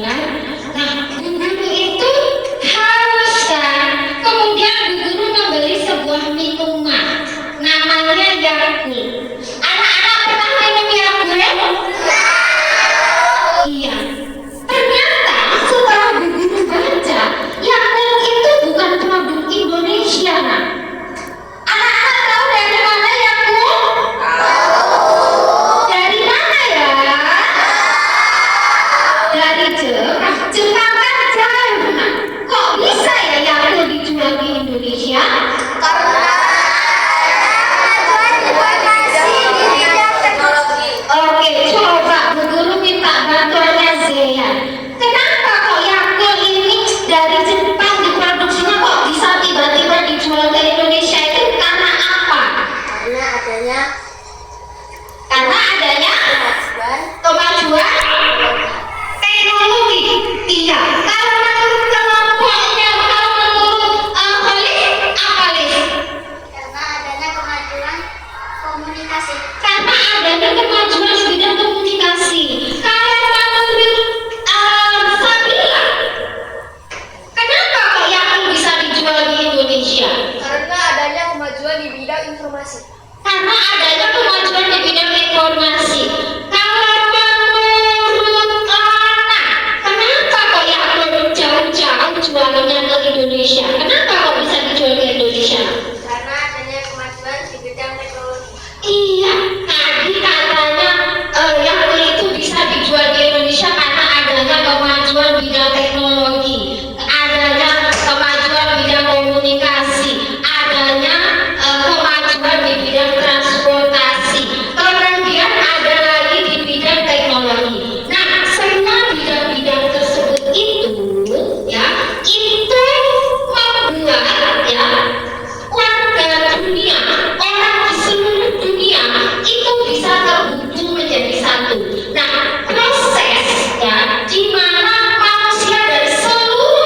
kan? Nah, Bu Guru itu haus kan? Kemudian Bu Guru membeli sebuah minuman, namanya Yakult. Anak-anak pernah minum Yakult? Iya. Ternyata setelah Bu Guru baca, Yakult itu bukan produk Indonesia, nah. Anak-anak tahu dari mana Yakult? Dari mana ya? Dari Jepang. Jepang kan jauh, nah. Kok bisa ya Yakult dijual di Indonesia? Oke, coba Bu Guru minta bantuannya Zea. Kenapa kok Yakult ini dari Jepang diproduksinya kok bisa tiba-tiba dijual ke Indonesia, itu karena apa? Karena adanya kemajuan teknologi. Iya. Kalau menurut kelompoknya, kalau menurut Khalif, apa Lif? Karena adanya kemajuan komunikasi. Karena adanya kemajuan di bidang komunikasi. Kalau menurut Sabila, kenapa kok Yakult bisa dijual di Indonesia? Karena adanya kemajuan di bidang informasi. Karena adanya kemajuan di bidang informasi. Kalau menurut Lana, kenapa kok Yakult jauh-jauh jualannya ke Indonesia? Kenapa kok bisa dijual ke Indonesia? Karena adanya kemajuan di bidang teknologi. Iya, tadi katanya Yakult itu bisa dijual di Indonesia karena adanya kemajuan bidang teknologi, adanya kemajuan bidang komunikasi, adanya kemajuan di bidang transportasi, kemudian ada lagi di bidang teknologi. Nah, semua bidang-bidang tersebut itu ya, itu membuat ya warga dunia, orang di seluruh dunia itu bisa terhubung menjadi satu. Nah, proses ya di mana manusia dari seluruh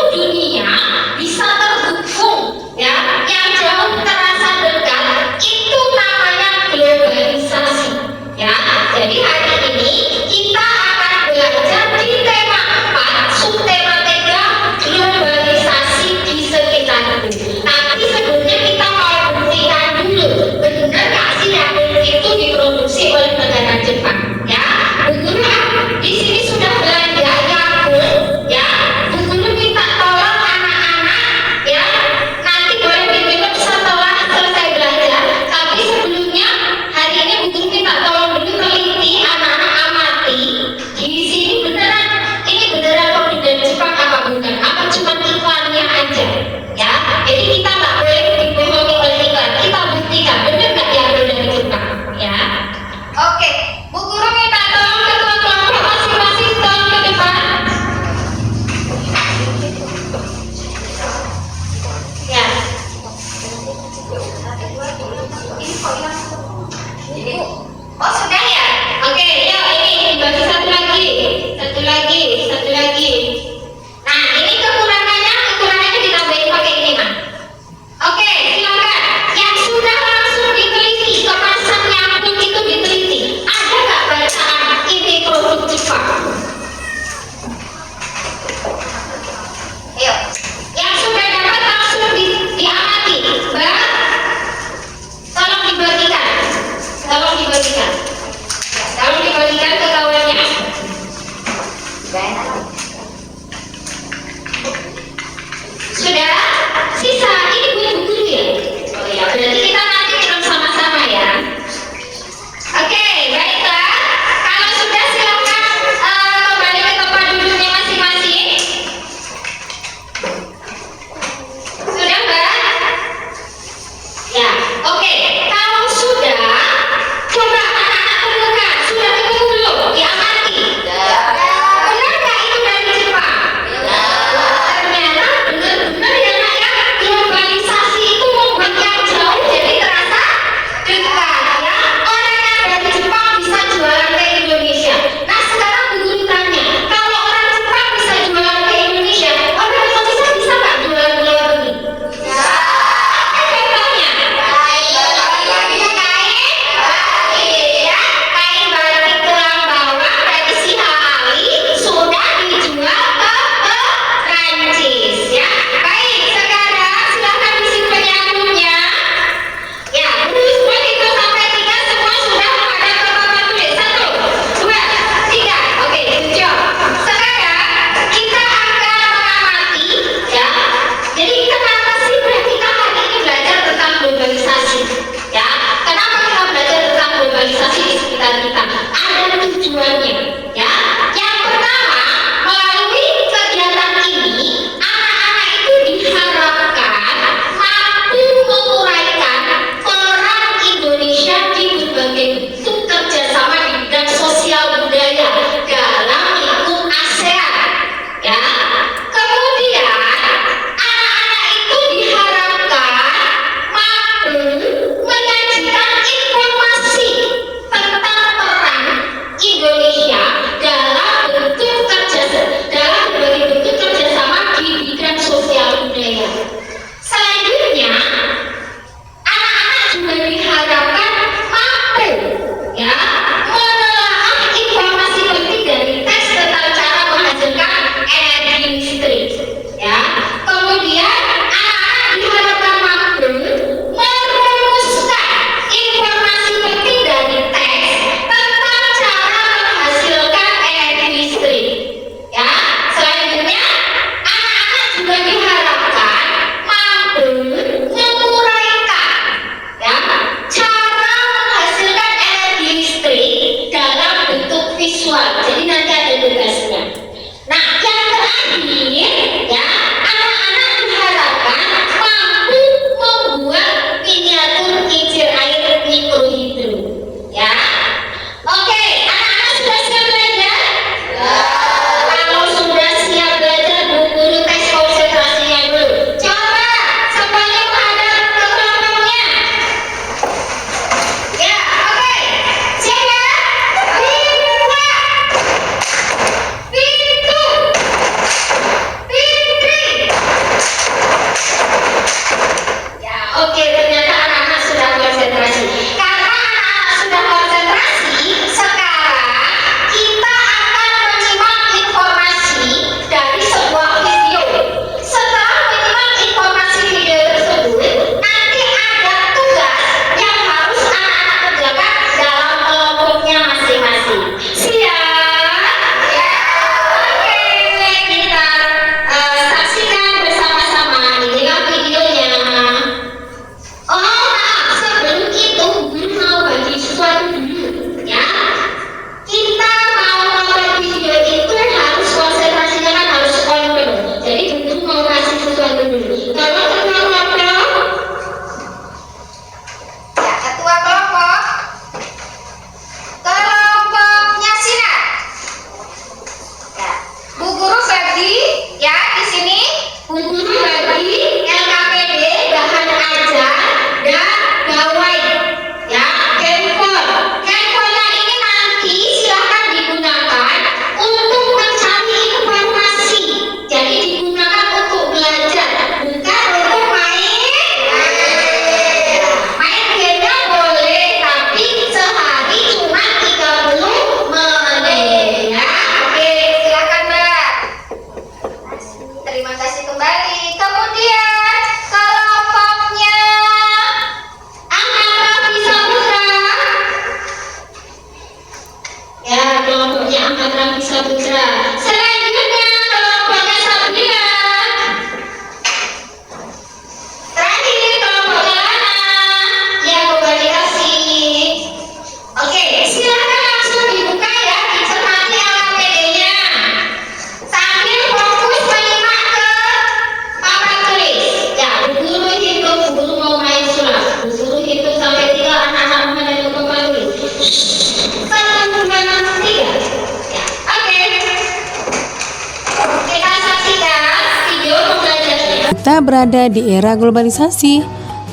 Kita berada di era globalisasi.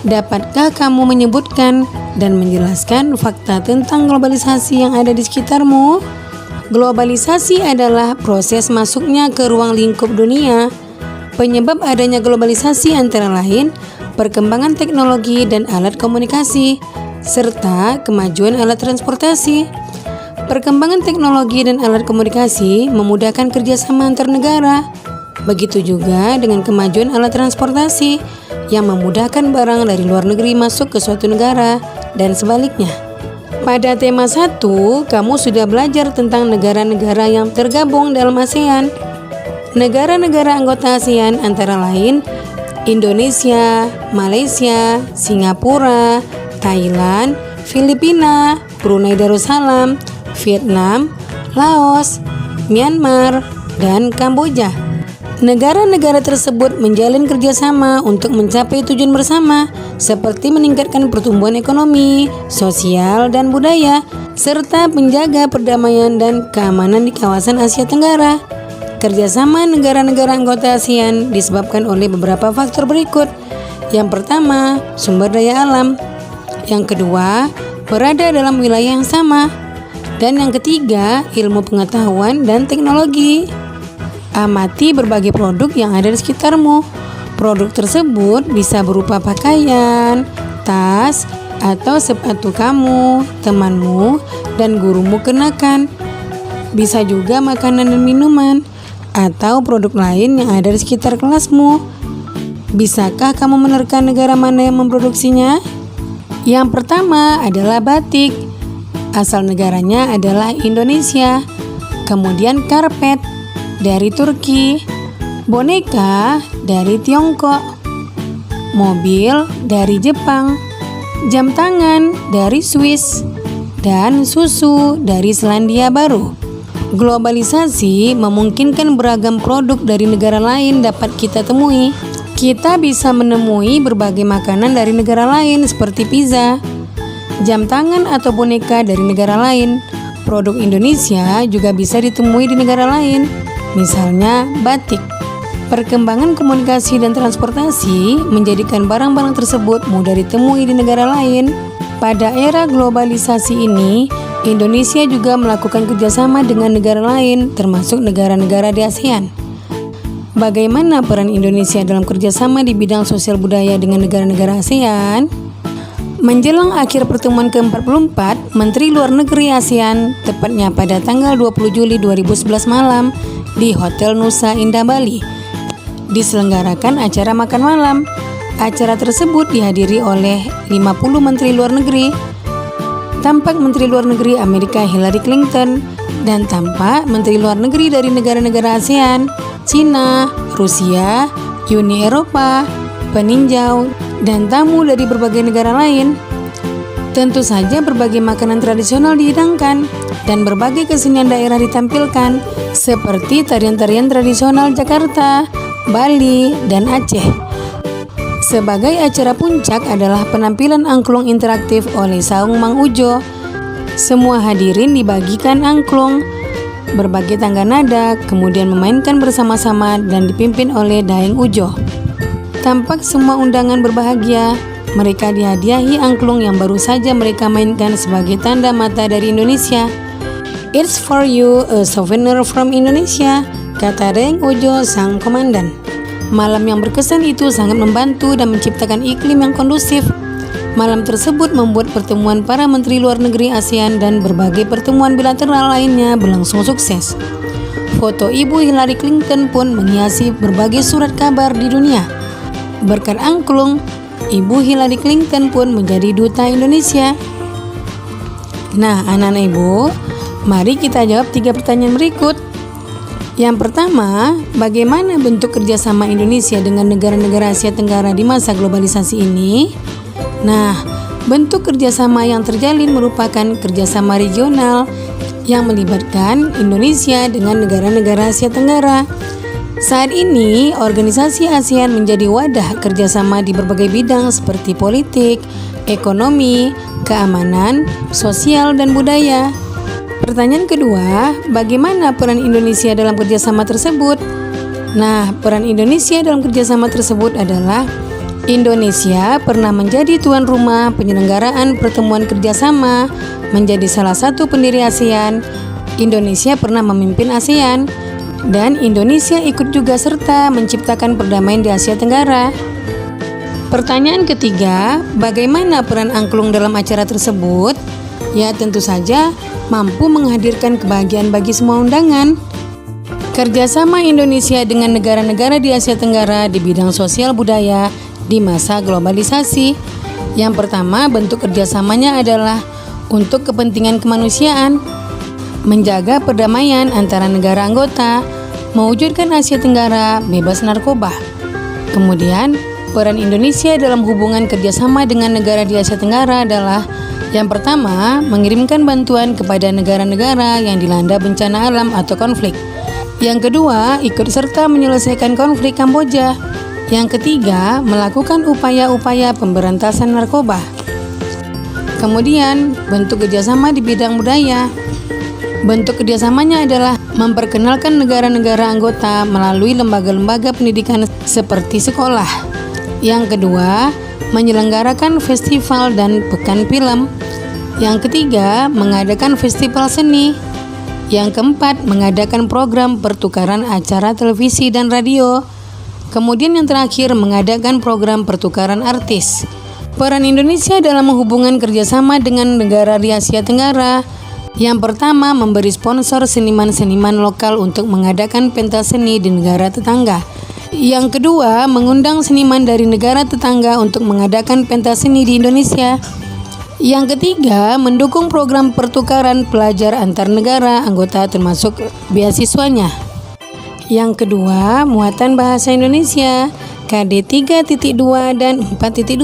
Dapatkah kamu menyebutkan dan menjelaskan fakta tentang globalisasi yang ada di sekitarmu? Globalisasi adalah proses masuknya ke ruang lingkup dunia. Penyebab adanya globalisasi antara lain perkembangan teknologi dan alat komunikasi, serta kemajuan alat transportasi. Perkembangan teknologi dan alat komunikasi memudahkan kerjasama antar negara. Begitu juga dengan kemajuan alat transportasi yang memudahkan barang dari luar negeri masuk ke suatu negara dan sebaliknya. Pada tema 1, kamu sudah belajar tentang negara-negara yang tergabung dalam ASEAN. Negara-negara anggota ASEAN antara lain Indonesia, Malaysia, Singapura, Thailand, Filipina, Brunei Darussalam, Vietnam, Laos, Myanmar, dan Kamboja. Negara-negara tersebut menjalin kerjasama untuk mencapai tujuan bersama, seperti meningkatkan pertumbuhan ekonomi, sosial, dan budaya, serta menjaga perdamaian dan keamanan di kawasan Asia Tenggara. Kerjasama negara-negara anggota ASEAN disebabkan oleh beberapa faktor berikut. Yang pertama, sumber daya alam. Yang kedua, berada dalam wilayah yang sama. Dan yang ketiga, ilmu pengetahuan dan teknologi. Amati berbagai produk yang ada di sekitarmu. Produk tersebut bisa berupa pakaian, tas, atau sepatu kamu, temanmu, dan gurumu kenakan. Bisa juga makanan dan minuman, atau produk lain yang ada di sekitar kelasmu. Bisakah kamu menerka negara mana yang memproduksinya? Yang pertama adalah batik. Asal negaranya adalah Indonesia. Kemudian karpet dari Turki, boneka dari Tiongkok, mobil dari Jepang, jam tangan dari Swiss, dan susu dari Selandia Baru. Globalisasi memungkinkan beragam produk dari negara lain dapat kita temui. Kita bisa menemui berbagai makanan dari negara lain seperti pizza, jam tangan atau boneka dari negara lain. Produk Indonesia juga bisa ditemui di negara lain, misalnya batik. Perkembangan komunikasi dan transportasi menjadikan barang-barang tersebut mudah ditemui di negara lain. Pada era globalisasi ini, Indonesia juga melakukan kerjasama dengan negara lain, termasuk negara-negara di ASEAN. Bagaimana peran Indonesia dalam kerjasama di bidang sosial budaya dengan negara-negara ASEAN? Menjelang akhir pertemuan ke-44 Menteri Luar Negeri ASEAN, tepatnya pada tanggal 20 Juli 2011 malam di Hotel Nusa Indah Bali, diselenggarakan acara makan malam. Acara tersebut dihadiri oleh 50 Menteri Luar Negeri. Tampak Menteri Luar Negeri Amerika Hillary Clinton dan tampak Menteri Luar Negeri dari negara-negara ASEAN, Cina, Rusia, Uni Eropa, peninjau, dan tamu dari berbagai negara lain. Tentu saja berbagai makanan tradisional dihidangkan dan berbagai kesenian daerah ditampilkan seperti tarian-tarian tradisional Jakarta, Bali, dan Aceh. Sebagai acara puncak adalah penampilan angklung interaktif oleh Saung Mang Ujo. Semua hadirin dibagikan angklung, berbagai tangga nada, kemudian memainkan bersama-sama dan dipimpin oleh Daeng Ujo. Tampak semua undangan berbahagia. Mereka dihadiahi angklung yang baru saja mereka mainkan sebagai tanda mata dari Indonesia. "It's for you, a souvenir from Indonesia," kata Daeng Ujo sang komandan. Malam yang berkesan itu sangat membantu dan menciptakan iklim yang kondusif. Malam tersebut membuat pertemuan para menteri luar negeri ASEAN dan berbagai pertemuan bilateral lainnya berlangsung sukses. Foto Ibu Hillary Clinton pun menghiasi berbagai surat kabar di dunia. Berkat angklung, Ibu Hillary Clinton pun menjadi duta Indonesia. Nah, anak-anak ibu, mari kita jawab 3 pertanyaan berikut. Yang pertama, bagaimana bentuk kerjasama Indonesia dengan negara-negara Asia Tenggara di masa globalisasi ini? Nah, bentuk kerjasama yang terjalin merupakan kerjasama regional yang melibatkan Indonesia dengan negara-negara Asia Tenggara. Saat ini, organisasi ASEAN menjadi wadah kerjasama di berbagai bidang seperti politik, ekonomi, keamanan, sosial, dan budaya. Pertanyaan kedua, bagaimana peran Indonesia dalam kerjasama tersebut? Nah, peran Indonesia dalam kerjasama tersebut adalah Indonesia pernah menjadi tuan rumah penyelenggaraan pertemuan kerjasama, menjadi salah satu pendiri ASEAN. Indonesia pernah memimpin ASEAN, dan Indonesia ikut juga serta menciptakan perdamaian di Asia Tenggara. Pertanyaan ketiga, bagaimana peran angklung dalam acara tersebut? Ya, tentu saja mampu menghadirkan kebahagiaan bagi semua undangan. Kerjasama Indonesia dengan negara-negara di Asia Tenggara di bidang sosial budaya di masa globalisasi. Yang pertama, bentuk kerjasamanya adalah untuk kepentingan kemanusiaan, menjaga perdamaian antara negara anggota, mewujudkan Asia Tenggara bebas narkoba. Kemudian, peran Indonesia dalam hubungan kerjasama dengan negara di Asia Tenggara adalah yang pertama, mengirimkan bantuan kepada negara-negara yang dilanda bencana alam atau konflik. Yang kedua, ikut serta menyelesaikan konflik Kamboja. Yang ketiga, melakukan upaya-upaya pemberantasan narkoba. Kemudian, bentuk kerjasama di bidang budaya. Bentuk kerjasamanya adalah memperkenalkan negara-negara anggota melalui lembaga-lembaga pendidikan seperti sekolah. Yang kedua, menyelenggarakan festival dan pekan film. Yang ketiga, mengadakan festival seni. Yang keempat, mengadakan program pertukaran acara televisi dan radio. Kemudian yang terakhir, mengadakan program pertukaran artis. Peran Indonesia dalam hubungan kerjasama dengan negara di Asia Tenggara. Yang pertama, memberi sponsor seniman-seniman lokal untuk mengadakan pentas seni di negara tetangga. Yang kedua, mengundang seniman dari negara tetangga untuk mengadakan pentas seni di Indonesia. Yang ketiga, mendukung program pertukaran pelajar antar negara anggota termasuk beasiswanya. Yang kedua, muatan bahasa Indonesia KD 3.2 dan 4.2.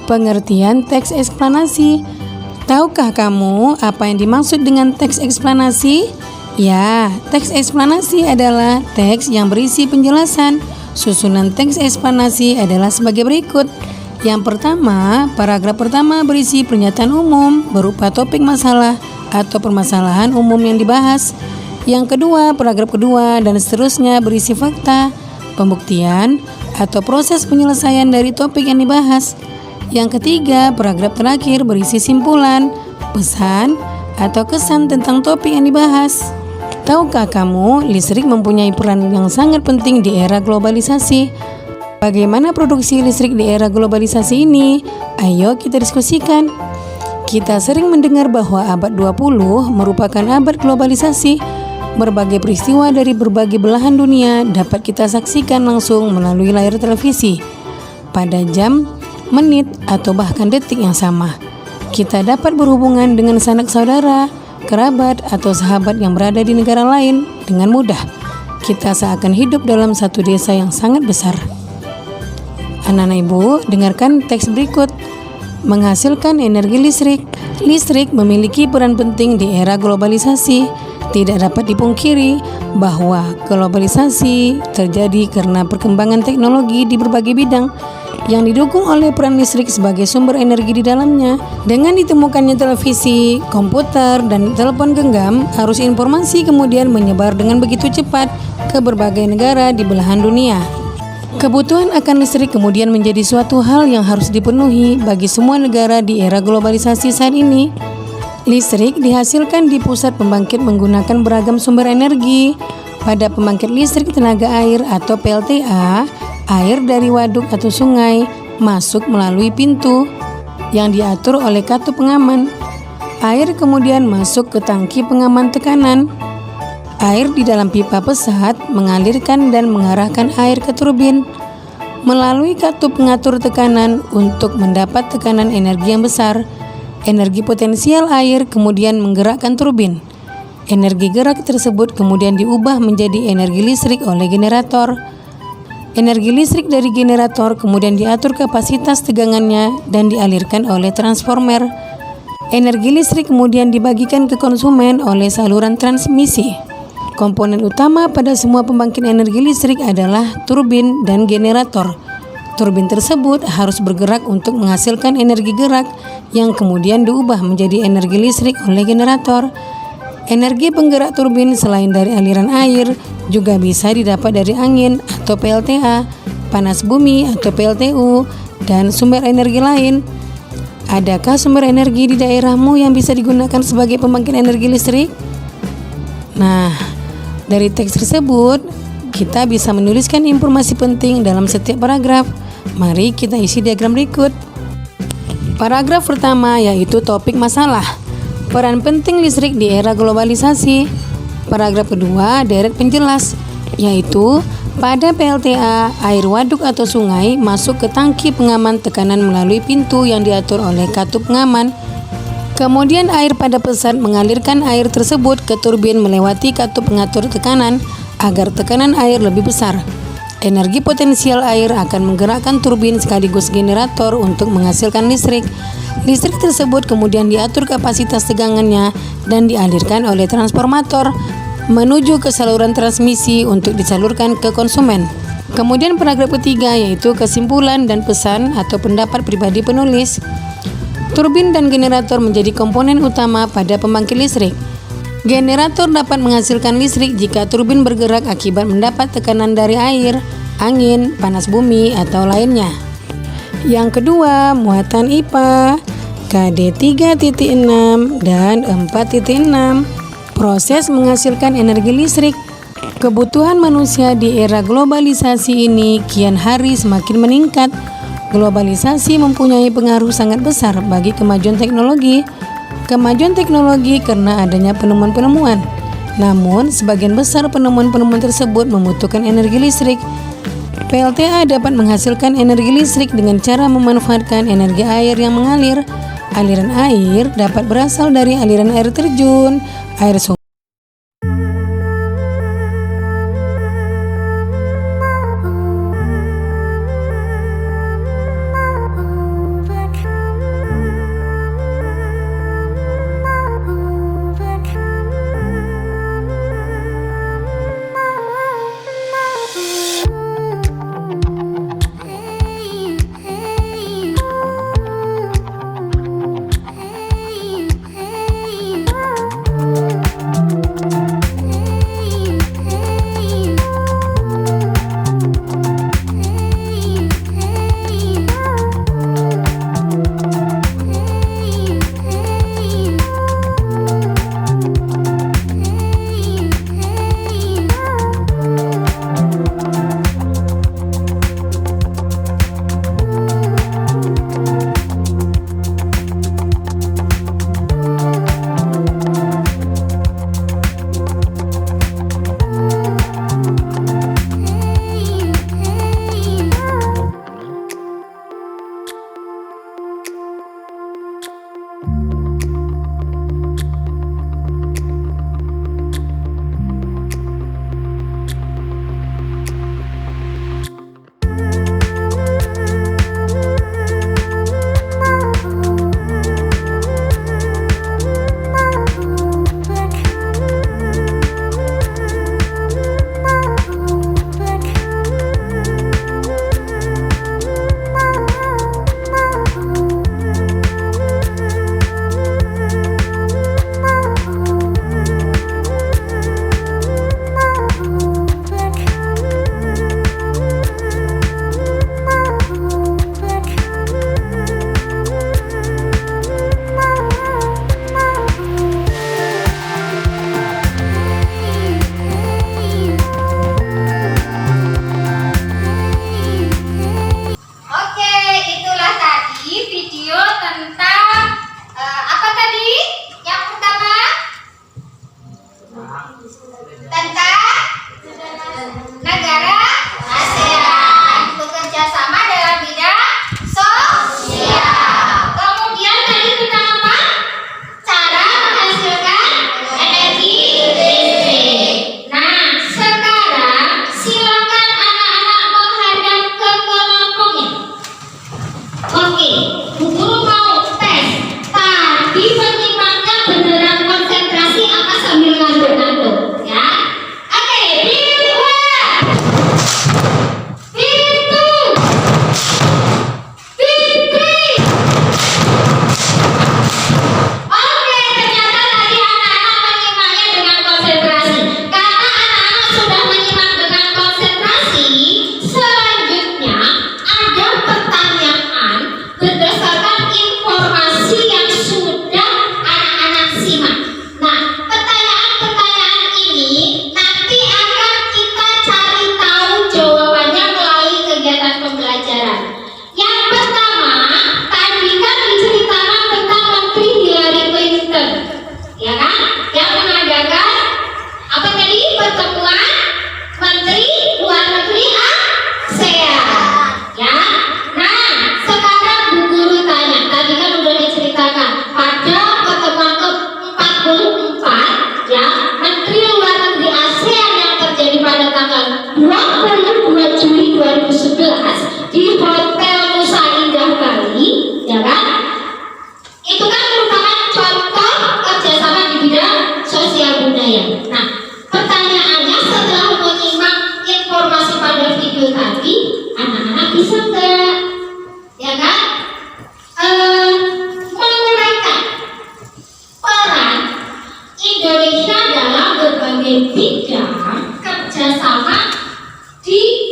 Pengertian teks eksplanasi. Tahukah kamu apa yang dimaksud dengan teks eksplanasi? Ya, teks eksplanasi adalah teks yang berisi penjelasan. Susunan teks eksplanasi adalah sebagai berikut. Yang pertama, paragraf pertama berisi pernyataan umum berupa topik masalah atau permasalahan umum yang dibahas. Yang kedua, paragraf kedua dan seterusnya berisi fakta, pembuktian, atau proses penyelesaian dari topik yang dibahas. Yang ketiga, paragraf terakhir berisi simpulan, pesan, atau kesan tentang topik yang dibahas. Tahukah kamu, listrik mempunyai peran yang sangat penting di era globalisasi? Bagaimana produksi listrik di era globalisasi ini? Ayo kita diskusikan. Kita sering mendengar bahwa abad 20 merupakan abad globalisasi. Berbagai peristiwa dari berbagai belahan dunia dapat kita saksikan langsung melalui layar televisi. Pada jam, menit, atau bahkan detik yang sama, kita dapat berhubungan dengan sanak saudara, kerabat, atau sahabat yang berada di negara lain dengan mudah. Kita seakan hidup dalam satu desa yang sangat besar. Anak-anak ibu, dengarkan teks berikut. Menghasilkan energi listrik. Listrik memiliki peran penting di era globalisasi. Tidak dapat dipungkiri bahwa globalisasi terjadi karena perkembangan teknologi di berbagai bidang yang didukung oleh peran listrik sebagai sumber energi di dalamnya. Dengan ditemukannya televisi, komputer, dan telepon genggam, arus informasi kemudian menyebar dengan begitu cepat ke berbagai negara di belahan dunia. Kebutuhan akan listrik kemudian menjadi suatu hal yang harus dipenuhi bagi semua negara di era globalisasi saat ini. Listrik dihasilkan di pusat pembangkit menggunakan beragam sumber energi. Pada pembangkit listrik tenaga air atau PLTA, air dari waduk atau sungai masuk melalui pintu yang diatur oleh katup pengaman. Air kemudian masuk ke tangki pengaman tekanan. Air di dalam pipa pesat mengalirkan dan mengarahkan air ke turbin melalui katup pengatur tekanan untuk mendapat tekanan energi yang besar. Energi potensial air kemudian menggerakkan turbin. Energi gerak tersebut kemudian diubah menjadi energi listrik oleh generator. Energi listrik dari generator kemudian diatur kapasitas tegangannya dan dialirkan oleh transformer. Energi listrik kemudian dibagikan ke konsumen oleh saluran transmisi. Komponen utama pada semua pembangkit energi listrik adalah turbin dan generator. Turbin tersebut harus bergerak untuk menghasilkan energi gerak yang kemudian diubah menjadi energi listrik oleh generator. Energi penggerak turbin selain dari aliran air juga bisa didapat dari angin atau PLTA, panas bumi atau PLTU, dan sumber energi lain. Adakah sumber energi di daerahmu yang bisa digunakan sebagai pembangkit energi listrik? Nah, dari teks tersebut kita bisa menuliskan informasi penting dalam setiap paragraf. Mari kita isi diagram berikut. Paragraf pertama yaitu topik masalah. Peran penting listrik di era globalisasi. Paragraf kedua, deret penjelas, yaitu pada PLTA, air waduk atau sungai masuk ke tangki pengaman tekanan melalui pintu yang diatur oleh katup pengaman. Kemudian air pada pesat mengalirkan air tersebut ke turbin melewati katup pengatur tekanan agar tekanan air lebih besar. Energi potensial air akan menggerakkan turbin sekaligus generator untuk menghasilkan listrik. Listrik tersebut kemudian diatur kapasitas tegangannya dan dialirkan oleh transformator menuju ke saluran transmisi untuk disalurkan ke konsumen. Kemudian paragraf ketiga yaitu kesimpulan dan pesan atau pendapat pribadi penulis. Turbin dan generator menjadi komponen utama pada pembangkit listrik. Generator dapat menghasilkan listrik jika turbin bergerak akibat mendapat tekanan dari air, angin, panas bumi, atau lainnya. Yang kedua, muatan IPA KD 3.6 dan 4.6. Proses menghasilkan energi listrik. Kebutuhan manusia di era globalisasi ini kian hari semakin meningkat. Globalisasi mempunyai pengaruh sangat besar bagi kemajuan teknologi. Kemajuan teknologi karena adanya penemuan-penemuan. Namun, sebagian besar penemuan-penemuan tersebut membutuhkan energi listrik. PLTA dapat menghasilkan energi listrik dengan cara memanfaatkan energi air yang mengalir. Aliran air dapat berasal dari aliran air terjun, air sungai,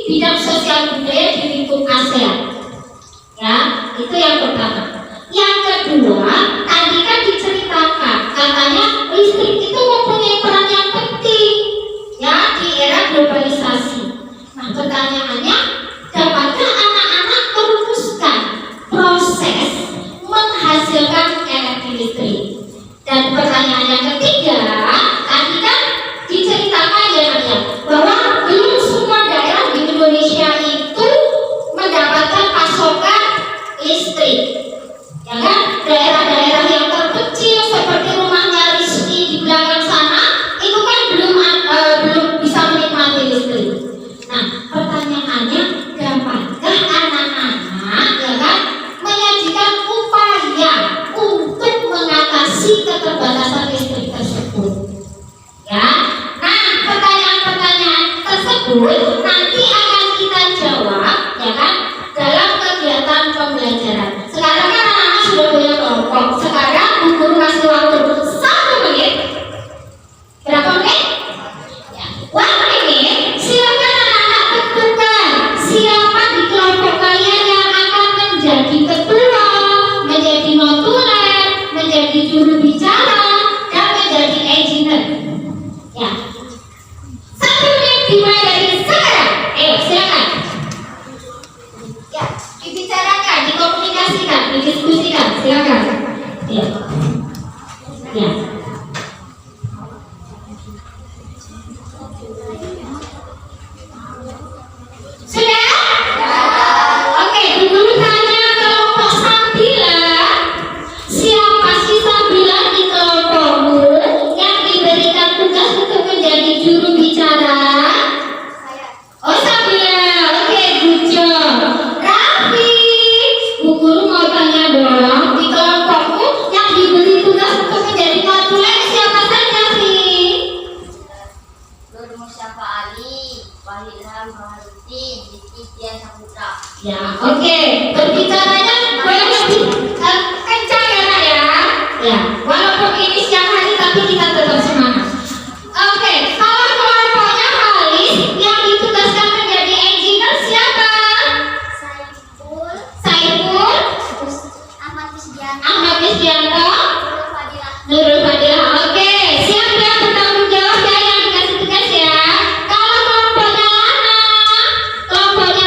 bidang sosial budaya di lingkup ASEAN. Ya, itu yang pertama. Yang kedua, tadi kan diceritakan katanya listrik itu mempunyai peran yang penting ya di era globalisasi. Nah, pertanyaannya, dapatkah anak-anak merumuskan proses menghasilkan energi listrik? Dan pertanyaan yang ketiga, tadi kan diceritakan ya bahwa belum semua daerah di Indonesia itu mendapatkan pasokan listrik, ya kan? Daerah-daerah yang terpencil seperti rumahnya Rizky di belakang sana itu kan belum bisa menikmati listrik. Nah, pertanyaannya, dapatkah anak-anak ya kan menyajikan upaya untuk mengatasi keterbatasan listrik tersebut? Ya, nah pertanyaan-pertanyaan tersebut nanti akan kita jawab ya kan dalam kegiatan pembelajaran. Sekarang kan anak-anak sudah punya kelompok. Sekarang Bu Guru kasih waktu 1 menit. Berapa menit? Ya, 1 menit. Silakan anak-anak tentukan siapa di kelompok kalian yang akan menjadi ketua, menjadi notulen, menjadi juru bicara, dan menjadi engineer. Ya, 1 menit dimulai dari sekarang. Ayo, silakan. Ya, dibicarakan, dikomunikasikan, didiskusikan, silakan. Ya. Ya. Sudah? Oke, Bu Guru tanya kelompok Sabila. Siapa sih Sabila di kelompokmu yang diberikan tugas untuk menjadi juru bicara? Oh, Sabila. Oke, good job. Raffi, Bu Guru mau tanya dong, di kelompokmu yang diberi tugas untuk menjadi notulen siapa saja sih? Nur Mustafa Ali, Wahidham Baharudin, Diki Tian Saputra. Ya, oke. Berbicaranya boleh lebih kencang ya, Nak ya. Ya, walaupun ini siang hari tapi kita tetap semangat. Oke, kalau kelompoknya Halis yang ditugaskan menjadi engineer siapa? Saiful, Saiful, Ahmad Kusdianto, Ahmad Rizkianto, Nurul Fadilah. Nurul Fadilah. Oke, siap ya bertanggung jawab ya yang dikasih tugas ya. Kalau kelompoknya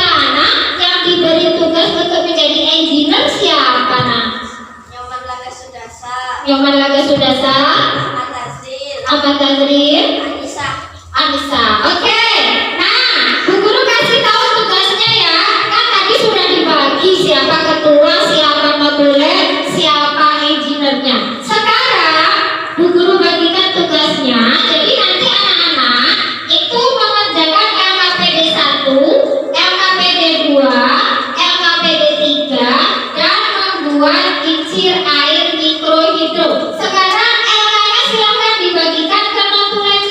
Lana yang diberi tugas untuk menjadi engineer siapa, Nak? Nyoman Laga Sudasa, Nyoman Laga Sudasa, Ahmad Tazril, Ahmad Tazril, Anissa. Anissa. Oke. Nah, Bu Guru kasih tahu tugasnya ya. Kan tadi sudah dibagi siapa ketua, siapa notulen, siapa engineer-nya. Sekarang Bu Guru bagikan tugasnya. Jadi nanti anak-anak itu mengerjakan LKPD 1, LKPD 2, LKPD 3 dan membuat kincir air mikrohidro. Sekarang LK-nya silahkan dibagikan ke notulen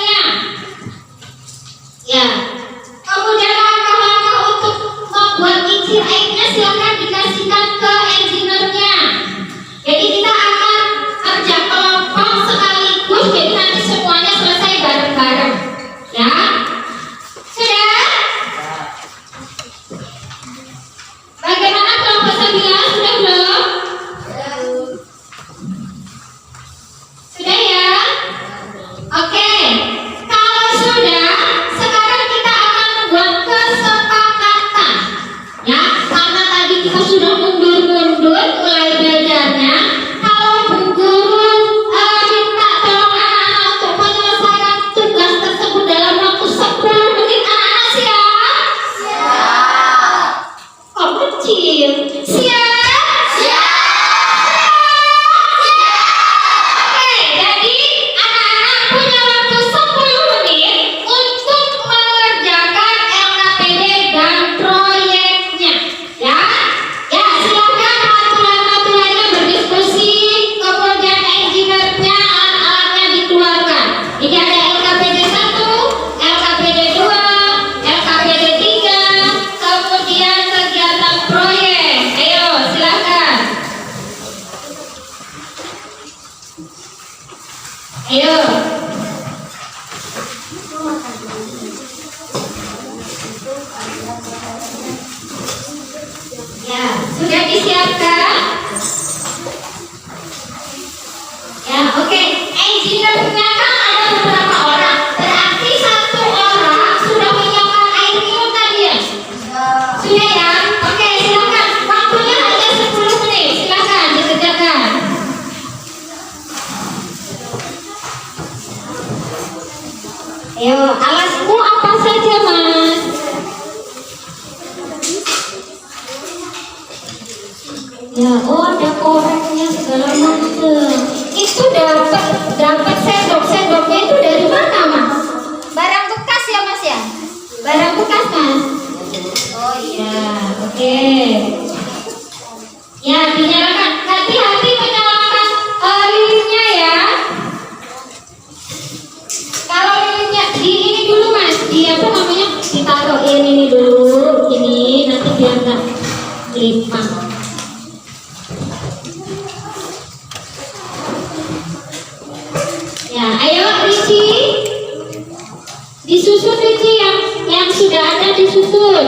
Ya, sudah disiapkan? Ya, oke. Engineer-nya kan ada beberapa orang. Berarti satu orang sudah menyiapkan air minum tadi ya? Sudah ya? Oke, silakan. Waktunya hanya 10 menit. Silakan dikerjakan. Ayo, alasmu apa saja, Mas? Ya, oh ada koreknya segala macam. Itu dapat sendoknya itu dari mana, Mas? Barang bekas ya Mas ya? Barang bekas, Mas. Oh iya. Ya, oke. Ya, dinyalakan. Hati-hati menyalakan lilinnya ya. Kalau lilinnya di ini dulu, Mas. Di apa namanya? Ditaruhin ini dulu. Ini nanti biar nggak lipat. Ya, ayo Ricci. Disusun Ricci yang sudah ada disusun.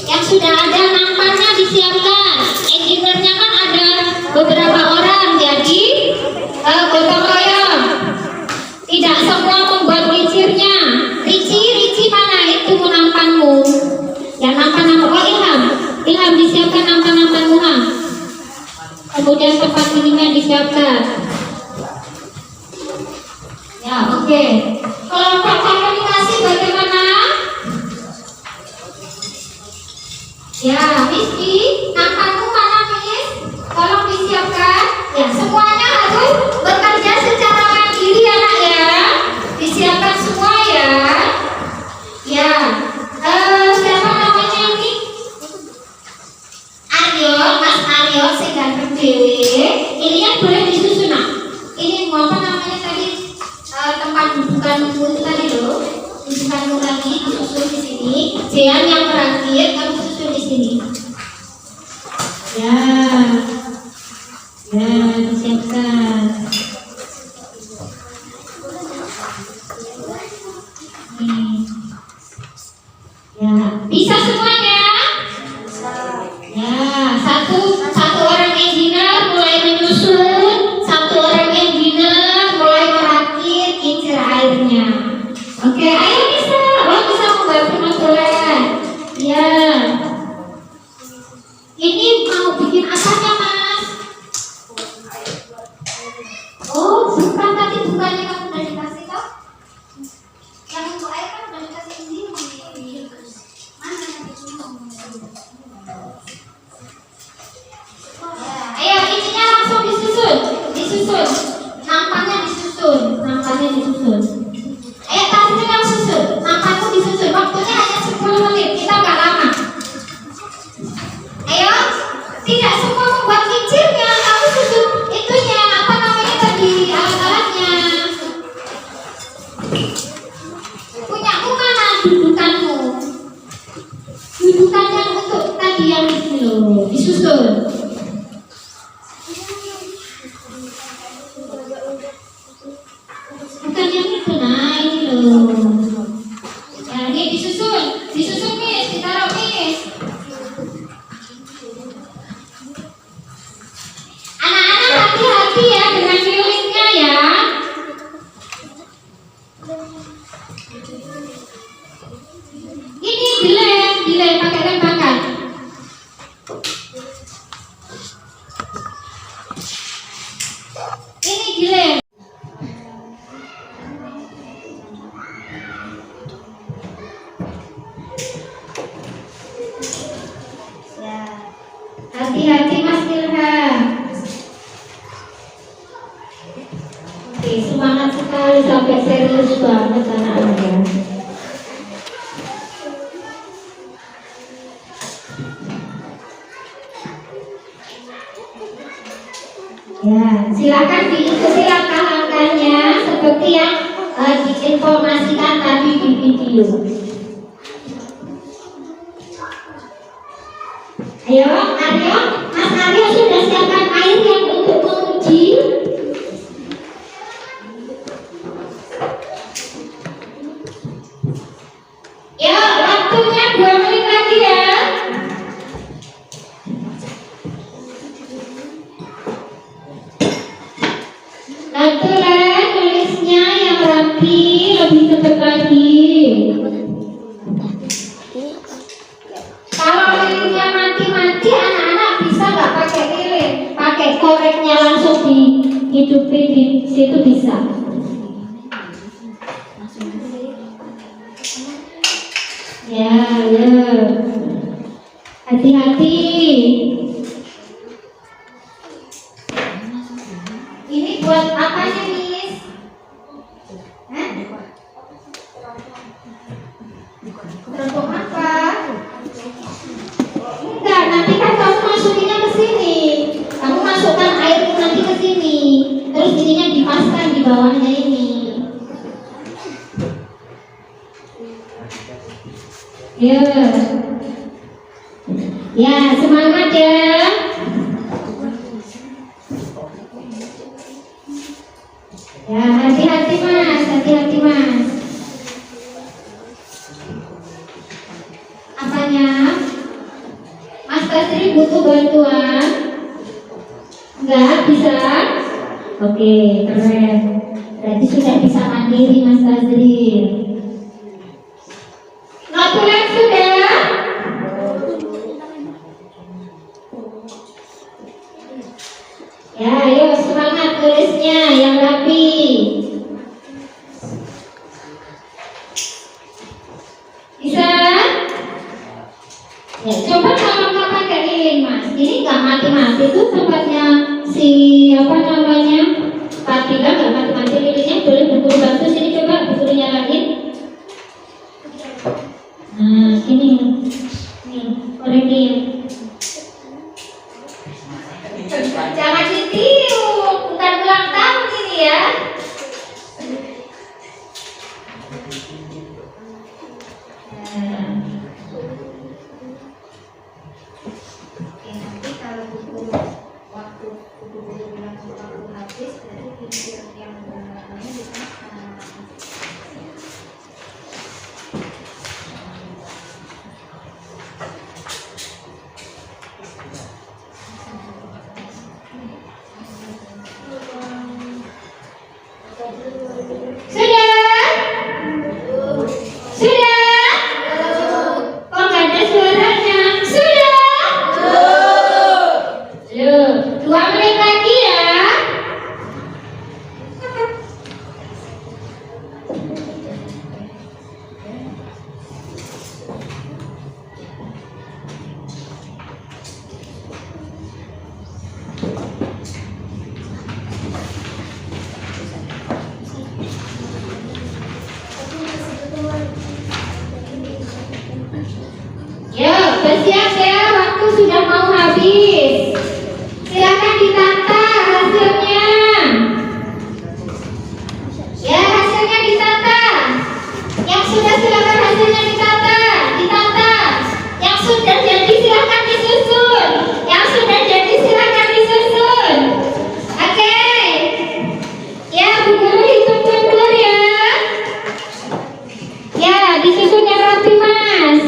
Yang sudah ada nampannya disiapkan. Engineer-nya kan ada beberapa orang, jadi gotong royong. Tidak semua membuat wicirnya. Ricci mana itu nampanmu? Yang nampan-nampan. Oh Ilham disiapkan nampan-nampanmu. Kemudian tempat ininya disiapkan. Ya, oke. Kelompok komunikasi bagaimana? Ya, Miski, nampanmu mana, Miss? Tolong disiapkan. Ya, semuanya harus bekerja secara mandiri ya, Nak ya. Disiapkan semua ya. Ya, siapa namanya ini? Mas Aryo, Segan Dewi. Ini yang boleh disusun, Nak. Ini apa namanya tadi? Tempat bukan itu tadi loh, bukan lagi disusun di sini. Jean yang terakhir kamu susun di sini. Ya, disiapkan. Nih. Ya, bisa semuanya? Ya, satu orang engineer mulai menyusun, satu orang engineer mulai merakit kincir airnya. Oke, ayo bisa membantu Mas Dolen. Ya. Ini mau bikin apanya, Mas? Oh, bukannya kamu udah dikasih toh? Yang untuk air kan udah dikasih ini. Mana yang Ayo, ininya langsung disusun. Nampannya disusun. Ayo, tasnya kamu susun. Nampanmu disusun. Waktunya hanya 10 menit. Kita nggak lama. Ayo, tidak semua membuat kincirnya. Kamu susun itunya. Apa namanya tadi? Alat-alatnya. Punyamu mana dudukanmu? Dudukan yang untuk tadi yang ini loh. Disusun. Bukan yang itu, nah ini loh. Ya, ini disusun Miss, ditaruh Miss. Anak-anak hati-hati ya dengan lilingnya ya. Ini dilem pakai rembakan. Ini dilem. Hati-hati Mas Ilham. Oke, semangat sekali sampai serius banget anak-anak. Ya, silakan diikuti langkah-langkahnya seperti yang diinformasikan tadi di video. Ayo, Mas Aryo sudah siapkan air yang untuk menguji. Ya, waktunya 2 menit hidupin di situ bisa. Ya, ya. Hati-hati. Ini buat apanya, Miss? Hah? Teruntuk apa? Enggak, nanti kan kamu masukinnya ke sini. Kamu masukkan air nanti ke sini. Terus ininya dipaskan di bawahnya ini. Ya. Ya, semangat ya. Ya, hati-hati Mas, hati-hati Mas. Apanya? Mas Tasri butuh bantuan? Enggak bisa? Oke, keren. Berarti sudah bisa mandiri Mas Tasri. Notulen sudah? Ya, ayo semangat tulisnya yang rapi. Bisa? Ya, coba kalau nggak pakai lilin Mas. Ini nggak mati-mati tuh tempatnya si apa namanya? Patila nggak mati-mati lilinnya boleh bukuru bantu sini coba bukuru nyalain. Nah, sini. Nih, korekin. Jangan ditiup, bukan ulang tahun ini ya. Oke, nanti kalau buku waktu buku-buku bilang waktu habis, berarti pikir yang namanya bisa. Sudah? Sudah? Kok nggak ada suaranya? Sudah? Loh, 2 menit lagi ya. Ya, bersiap ya, waktu sudah mau habis. Silakan ditata hasilnya. Ya, hasilnya ditata. Yang sudah silakan hasilnya ditata, ditata. Yang sudah jadi silakan disusun. Yang sudah jadi silakan disusun. Oke. Ya, Bu Guru hitung mundur ya. Ya, disusun yang rapi Mas.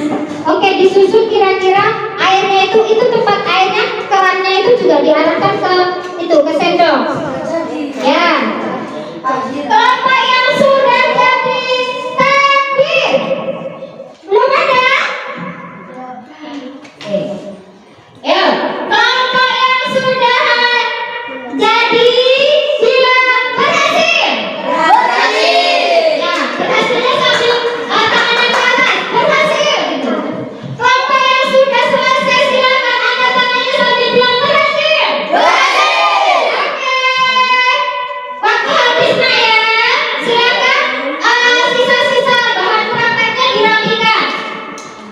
Oke, disusun kira-kira airnya itu tempat airnya, kerannya itu juga diarahkan ke sendok. Ya. Kelompok yang sudah jadi takbir. Belum ada? Ya. Kelompok yang sudah jadi bilang berhasil. Ya, berhasilnya sambil tangannya ke atas. Berhasil. Kelompok yang sudah selesai silakan angkat tangannya sambil bilang berhasil. Oke. Waktu habis nak ya. Silakan sisa-sisa bahan prakteknya dirapikan.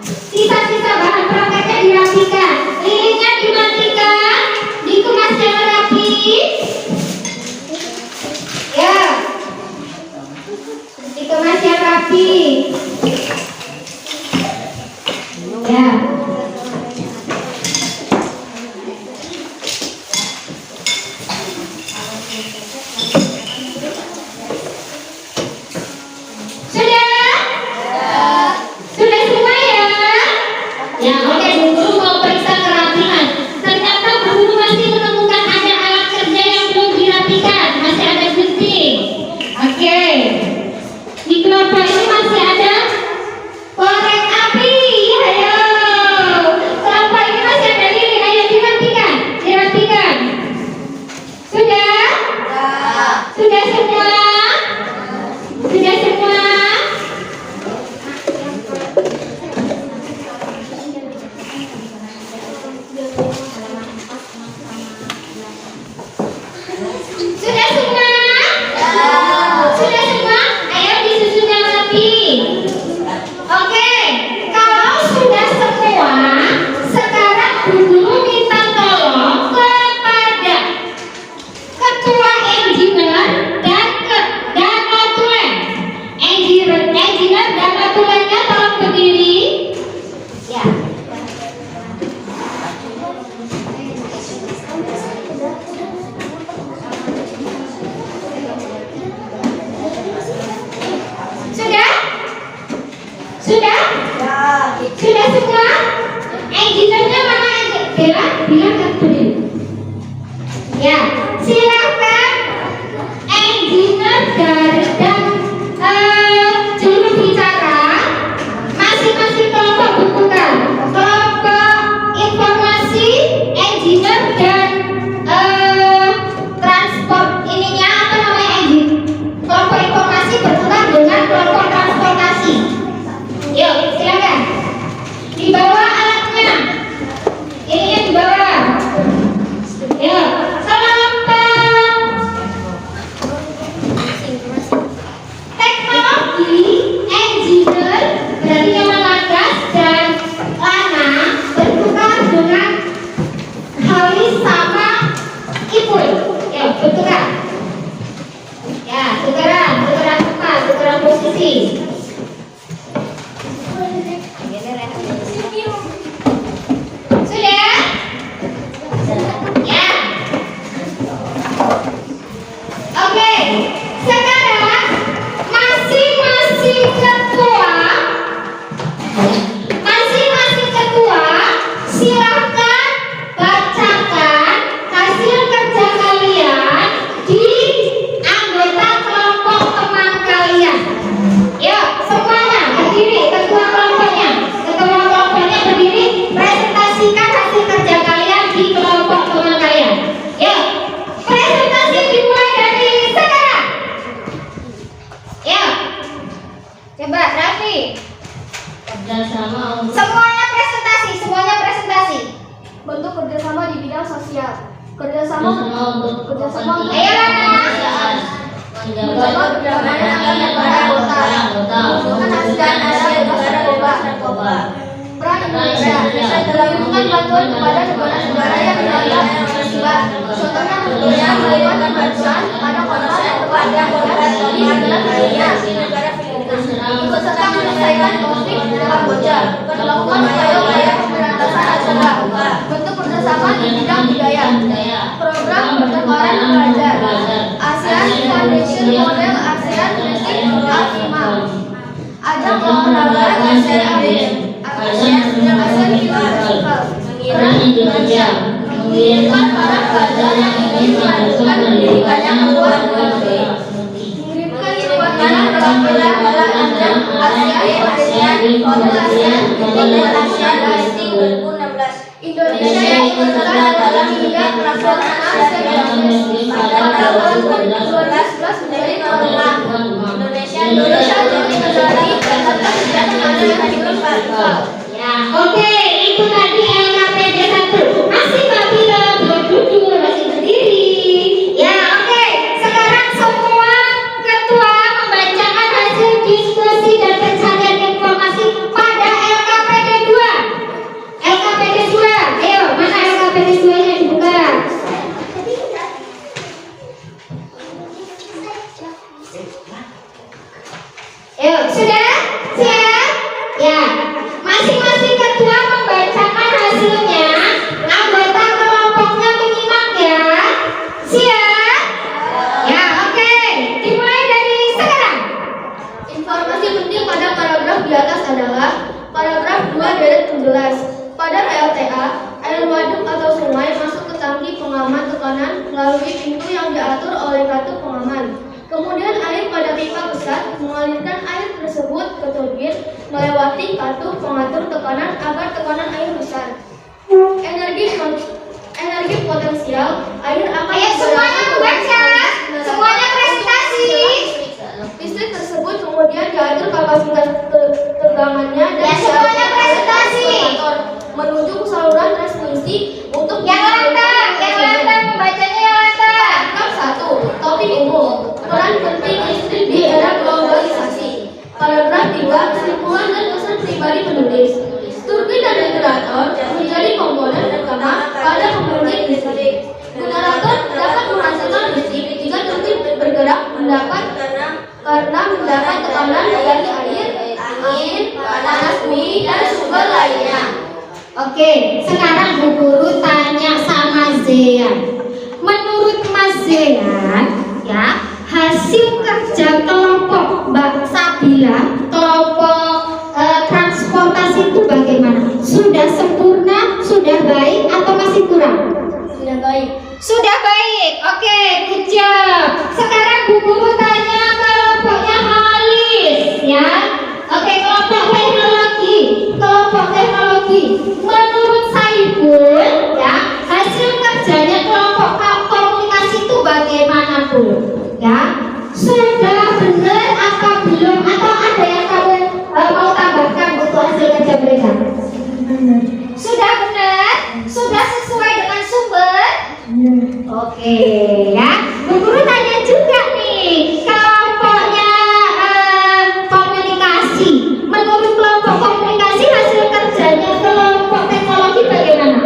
Sisa-sisa bahan prakteknya dirapikan. Lilinnya dimatikan, dikemas yang rapi. Ya. Dikemas yang rapi. Ya. Sudah? Sudah semua ya? Ya, oke, Bu Guru mau periksa kerapihan. Ternyata Bu Guru masih menemukan ada alat kerja yang belum dirapikan, masih ada gunting. Oke. Di kelompok ini masih ada korek api. Ayo. mengirimkan bantuan kepada saudara-saudara yang terdampak musibah. Contohnya tentunya melakukan bantuan kepada korban kepada korban di negara lainnya. Ikut serta menyelesaikan konflik di Kamboja, melakukan upaya-upaya pemberantasan narkoba, bentuk kerjasama di bidang budaya, program pertukaran pelajar, ASEAN Foundation Model ASEAN Domestic Al-Imam, ajang olahraga ASEAN Festival, mengirimkan para pelajar yang ingin melanjutkan pendidikannya ke luar negeri, mengirimkan sebuah dalam bela-bela ajang ASEAN Model ASEAN Domestic 2016. Indonesia yang ikut serta dalam bidang pelaksanaan ASEAN pada tahun 2012 menjadi tuan rumah. Indonesia jadi negara serta menjadi festival. Ya, oke, itu tadi LKPD 1. Masih Mbak Bila belum duduk, masih berdiri. Ya, oke. Sekarang semua ketua membacakan hasil diskusi dan pencarian informasi pada LKPD 2. LKPD 2, ayo, mana LKPD 2-nya dibuka? Ayo, sudah? Siap? Ya. Masing-masing ketua membacakan hasilnya. Anggota kelompoknya menyimak ya. Siap? Ya, oke. Dimulai dari sekarang. Informasi penting pada paragraf di atas adalah paragraf 2 deret 17. Pada PLTA, air waduk atau sungai masuk ke tangki pengaman tekanan melalui pintu yang diatur oleh kartu pengaman. Kemudian air pada pipa besar mengalirkan air tersebut ke turbin melewati kartu pengatur tekanan agar tekanan air besar. Energi potensial air akan Ayo semuanya membaca. Semuanya presentasi. Listrik tersebut kemudian diatur kapasitas tegangannya dan Ya, semuanya presentasi. menuju ke saluran transmisi untuk Yang lantang membacanya yang lantang. Paragraf 1. Topik umum. Peran penting listrik di era globalisasi. Paragraf 3. Kesimpulan dan kesan pribadi penulis. Turbin dan generator menjadi komponen utama pada pembangkit listrik. Generator dapat menghasilkan listrik jika turbin bergerak karena mendapat tekanan dari air, angin, panas bumi, dan sumber lainnya. Oke, sekarang Bu Guru tanya sama Zean. Menurut Mas Zean, ya, hasil kerja kelompok Mbak Sabila, kelompok transportasi itu bagaimana? Sudah sempurna, sudah baik, atau masih kurang? Sudah baik. Sudah baik, oke, good job. Sekarang Bu Guru tanya kelompoknya Halis, ya. Oke, kelompok teknologi. Menurut Saiful, ya, hasil kerjanya kelompok komunikasi itu bagaimana, Bu? Ya, sudah benar apa belum? Atau ada yang kamu mau tambahkan untuk hasil kerja mereka? Sudah benar? Sudah sesuai dengan sumber? Oke, ya. Bu Guru tanya juga nih, kelompoknya komunikasi. Menurut kelompok komunikasi hasil kerjanya kelompok teknologi bagaimana?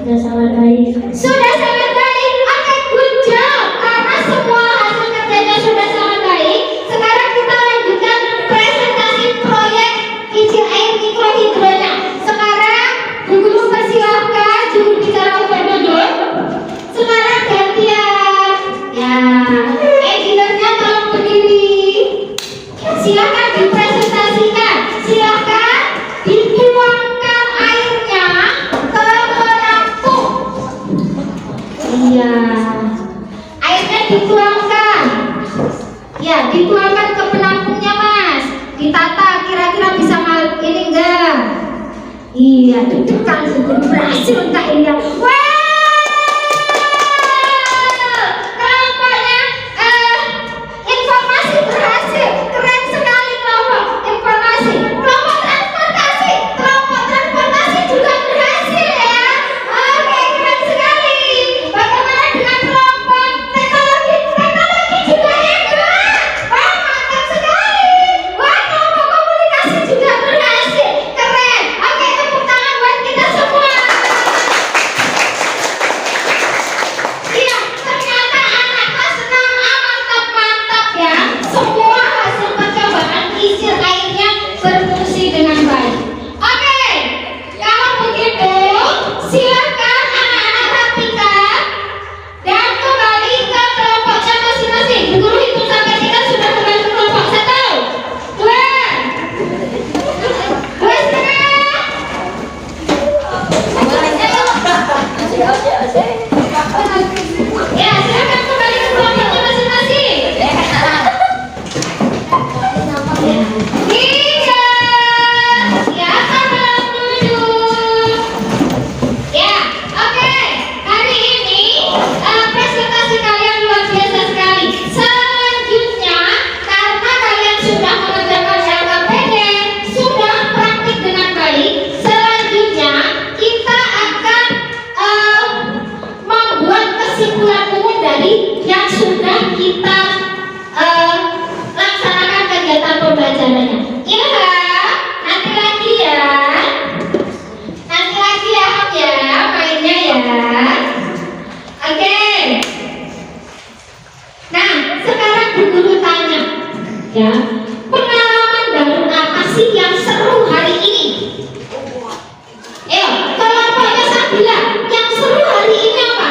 Sudah sangat baik. Sudah sangat baik. Oke, good job. Karena semua hasil kerjanya sudah sangat baik. Sekarang kita lanjutkan presentasi proyek kincir air mikrohidronya. Sekarang Bu Guru persilahkan juru bicara untuk duduk. Sekarang gantian. Ya, editornya tolong berdiri. Silakan dipresentasikan. Silakan dituangkan airnya ke penampung. Iya. Airnya dituangkan. Ya, dituangkan ke penampungnya, Mas. Ditata kira-kira bisa ini enggak? Iya, dudukkan sebelum berhasil enggak ini ya. Wah! Kelompoknya informasi berhasil. Keren sekali kelompok informasi. Kelompok transportasi juga berhasil ya. Oke, keren sekali. Bagaimana dengan kelompok teknologi? Teknologi juga hebat. Wah, mantap sekali. Wah, kelompok komunikasi juga berhasil. Keren. Oke, tepuk tangan buat kita Ya, silakan kembali ke kelompoknya masing-masing. Tiga. Siapa belum duduk? Ya, oke. Hari ini presentasi kalian luar biasa sekali. Selanjutnya, karena kalian sudah mengerjakan LKPD, sudah praktik dengan baik. Selanjutnya, kita akan membuat kesimpulan umum dari yang sudah kita laksanakan kegiatan pembelajarannya. Ya, nanti lagi ya. Nanti lagi ya, Ham ya, mainnya ya. Oke. Nah, sekarang Bu Guru tanya, ya, pengalaman baru apa sih yang seru hari ini? Ayo, kelompoknya Sabila, yang seru hari ini apa?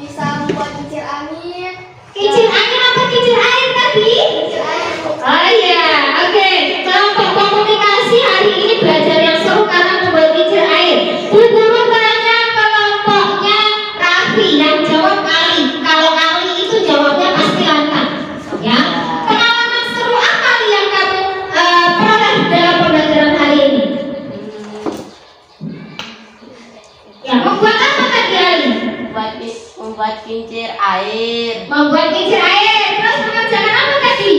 Bisa membuat kincir angin. Kincir angin apa kincir air tadi? Kincir air. Oh iya, oke. Kelompok komunikasi hari ini belajar yang seru karena membuat kincir air. Bu Guru tanya kelompoknya Raffi yang jawab Ali. Kalau Ali itu jawabnya pasti lantang. Ya. Pengalaman seru apa yang kamu peroleh dalam pembelajaran hari ini? Ya, membuat apa tadi Ali? Membuat kincir air, Membuat kincir air. Terus mengerjakan apa tadi?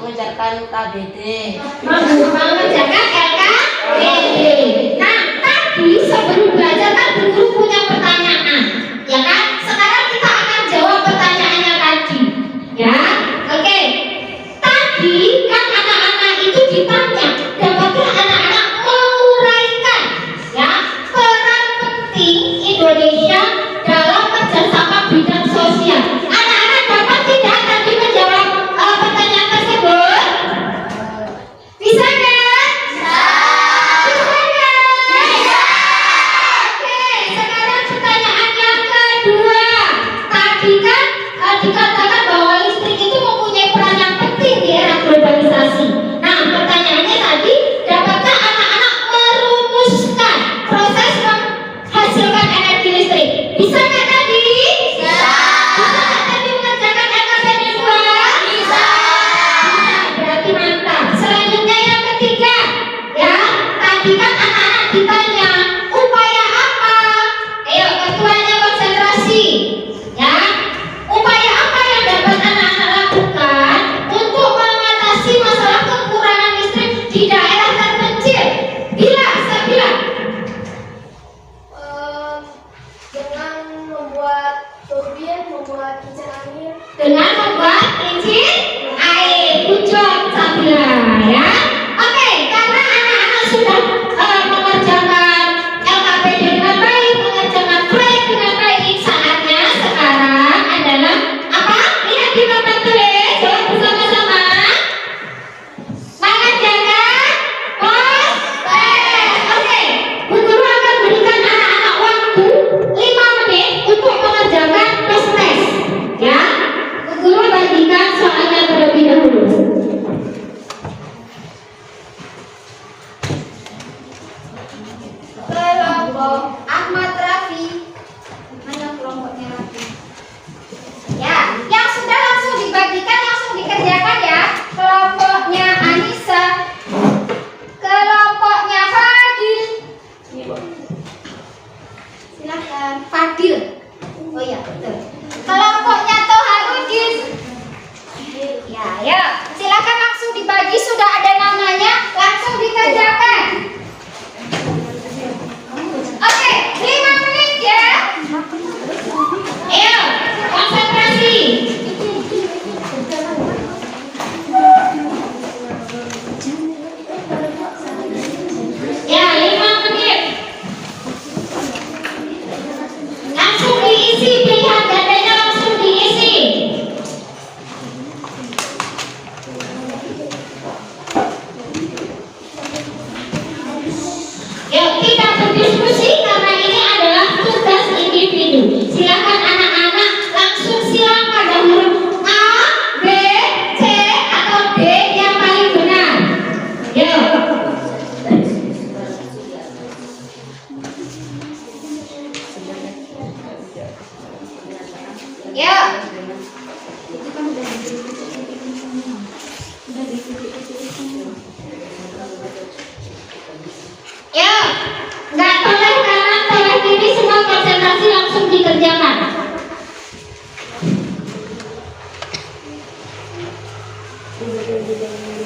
mengerjakan KBD. Mengerjakan LKPD. Nah, tadi sebelum belajar kan guru punya pertanyaan, ya kan? Sekarang kita akan jawab pertanyaannya tadi, ya. Oke. Tadi kan anak-anak itu ditanya, dapatkah anak-anak menguraikan, ya, peran penting Indonesia dalam kerjasama bidang sosial? Anak-anak dapat tidak tadi menjawab pertanyaan tersebut? Bisa nggak? Bisa nggak? Oke, sekarang pertanyaan yang kedua. Tadi kan dikatakan bahwa listrik itu mempunyai peran yang penting di era globalisasi. Nah, pertanyaannya tadi, dapatkah anak-anak merumuskan proses menghasilkan energi listrik? Bisa nggak tadi? Bisa. Bisa nggak tadi mengerjakan LKPD 2? Bisa. Berarti mantap. Selanjutnya yang ketiga, ya. Tadi kan anak-anak ditanya upaya apa? Ayo, ketuanya konsentrasi. Ya, upaya apa yang dapat anak-anak lakukan untuk mengatasi masalah kekurangan listrik di daerah terpencil? Bila, Sabila. Dengan membuat turbin, membuat kincir angin. Dengan membuat kincir air. Good job, Sabila, ya. Oke, karena anak-anak sudah mengerjakan LKPD dengan baik, mengerjakan proyek dengan baik, saatnya sekarang adalah apa? Lihat di papan tulis, jawab bersama-sama. Mengerjakan proses. Oke, Bu Guru akan berikan anak-anak waktu 5 menit untuk mengerjakan proses. Ya, Bu Guru bagikan soalnya terlebih dahulu. Kelompok Ahmad Raffi. Mana kelompoknya Raffi? Ya, yang sudah langsung dibagikan, langsung dikerjakan ya. Kelompoknya Anissa, kelompoknya Fadil. Silakan, Fadil. Oh iya, betul. Kelompoknya Toharudin. Ya, ya. Silakan langsung dibagi, sudah ada namanya, langsung dikerjakan. Oke, 5 menit ya. Ayo, konsentrasi. Ya, 5 menit. Langsung diisi, pilihan gandanya langsung diisi. Yuk, kita berdiskusi karena ini adalah tugas individu. Silakan anak-anak langsung silang pada huruf A, B, C, atau D yang paling benar. Yuk. Ya, nggak toleh kanan, toleh kiri, semua konsentrasi langsung dikerjakan.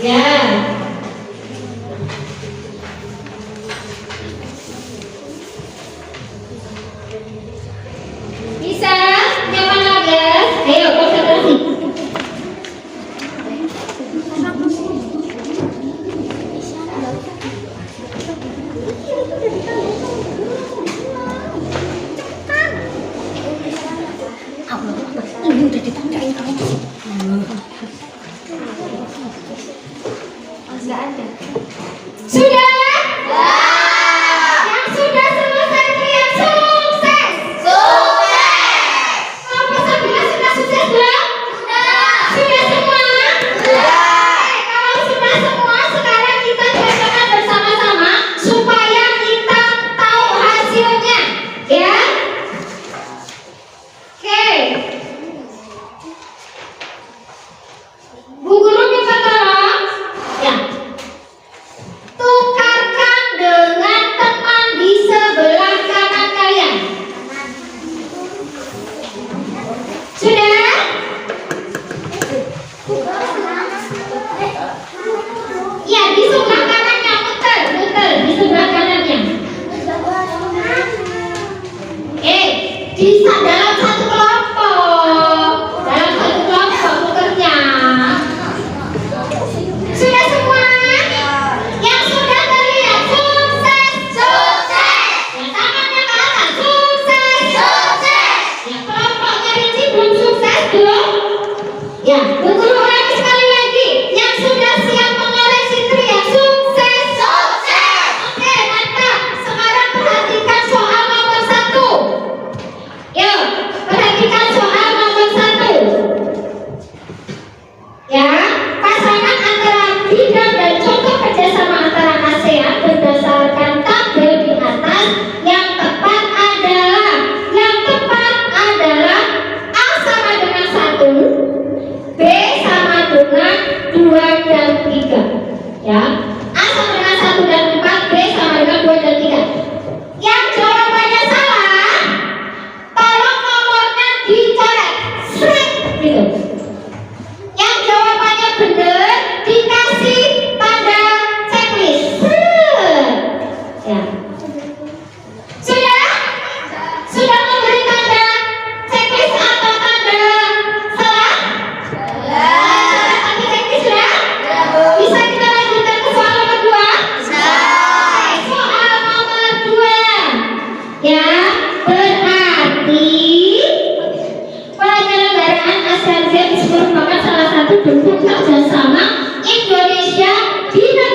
Ya. Bisa? Nyaman lagi? Ayo konsentrasi. Sudah? Yang sudah selesai teriak sukses. Kelompok 11 sudah sukses belum? Sudah semua? Kalau sudah semua, sekarang kita kerjakan bersama-sama supaya kita tahu hasilnya. Ya? Oke. Bu Guru minta tolong. Ya. Tukarkan dengan teman di sebelah kanan kalian. Sudah? Ya, di sebelah kanannya, muter, di sebelah kanannya. Dalam satu kelompok, muternya. Sudah semua? Yang sudah terlihat sukses. Yang tangannya ke atas sukses. Yang kelompoknya Rinci belum sukses belum? Ya, Bu Guru ulangi sekali lagi. Yang sudah siap mengoreksi teriak sukses. Oke, mantap. Sekarang perhatikan soal nomor 1. Yuk, perhatikan soal nomor 1. Ya, pasangan antara bidang dan contoh kerjasama antara ASEAN berdasarkan tabel di atas. Yang tepat adalah A sama dengan 1, B sama dengan 2 dan 3. Ya, A sama dengan 1 dan 4, B sama dengan 2 dan 3. Yang jawabannya salah, tolong nomornya dicoret. Sret, gitu. Yang jawabannya benar dikasih tanda checklist. Ya. Sudah memberi tanda checklist atau tanda salah? Tanda checklist sudah? Bisa kita lanjutkan ke soal nomor 2? Soal nomor 2. Ya, berarti penyelenggaraan ASEAN Games merupakan salah satu bentuk kerjasama Indonesia dengan